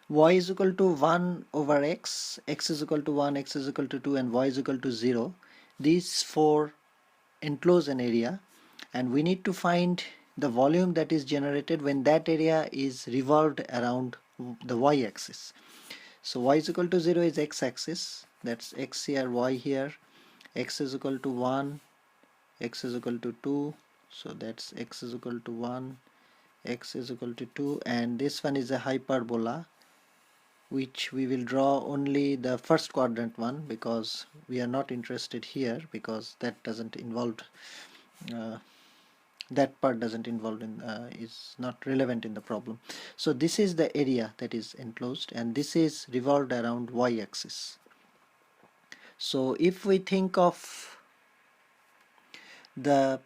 y is equal to 1 over x, x is equal to 1, x is equal to 2, and y is equal to 0. These four enclose an area, and we need to find the volume that is generated when that area is revolved around the y-axis. So y is equal to 0 is x-axis, that's x here, y here, x is equal to 1, x is equal to 2, so that's x is equal to 1, x is equal to 2, and this one is a hyperbola, which we will draw only the first quadrant one because we are not interested here, because that doesn't involve that part doesn't involve in is not relevant in the problem. So this is the area that is enclosed, and this is revolved around y-axis. So if we think of the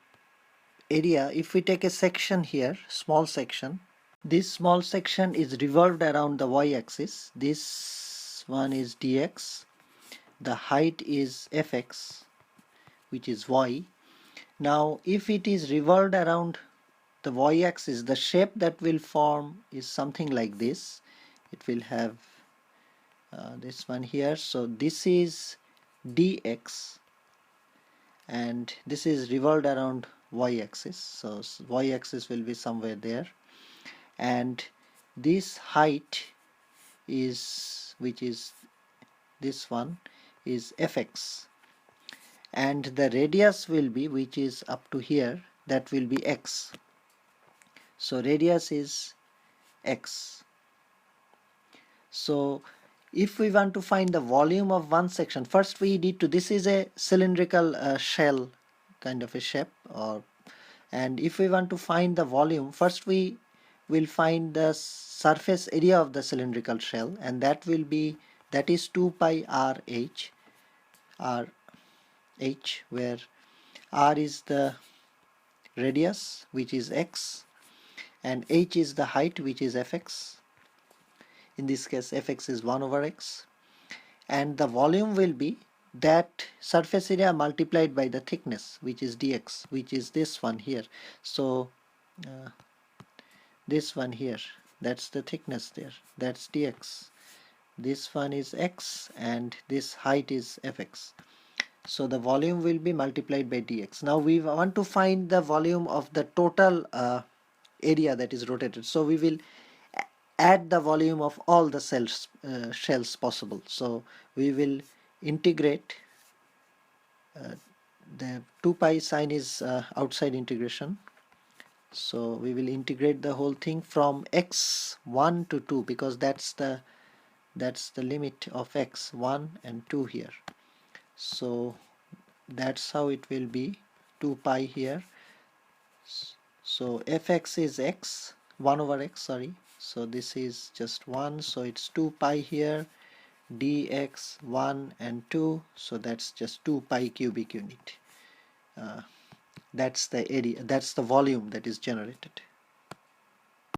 area, if we take a section here, small section, this small section is revolved around the y-axis. This one is dx, the height is fx, which is y. Now if it is revolved around the y-axis, the shape that will form is something like this. It will have this one here, so this is dx, and this is revolved around y-axis, so y-axis will be somewhere there, and this height is, which is this one, is fx, and the radius will be, which is up to here, that will be x. So radius is x. So if we want to find the volume of one section, first we need to, this is a cylindrical shell kind of a shape, and if we want to find the volume, first we will find the surface area of the cylindrical shell, and that will be, that is 2 pi r h, where r is the radius, which is x, and h is the height, which is fx. In this case fx is 1 over x, and the volume will be that surface area multiplied by the thickness, which is dx, which is this one here. So this one here, that's the thickness there, that's dx. This one is x, and this height is fx. So the volume will be multiplied by dx. Now we want to find the volume of the total area that is rotated. So we will add the volume of all the shells possible. So we will integrate, the 2 pi sign is outside integration. So we will integrate the whole thing from x1 to 2, because that's the limit of x, 1 and 2 here. So that's how it will be, 2 pi here. So fx is x, 1 over x, sorry. So this is just 1, so it's 2 pi here, dx 1 and 2, so that's just 2 pi cubic unit. That's the area, that's the volume that is generated.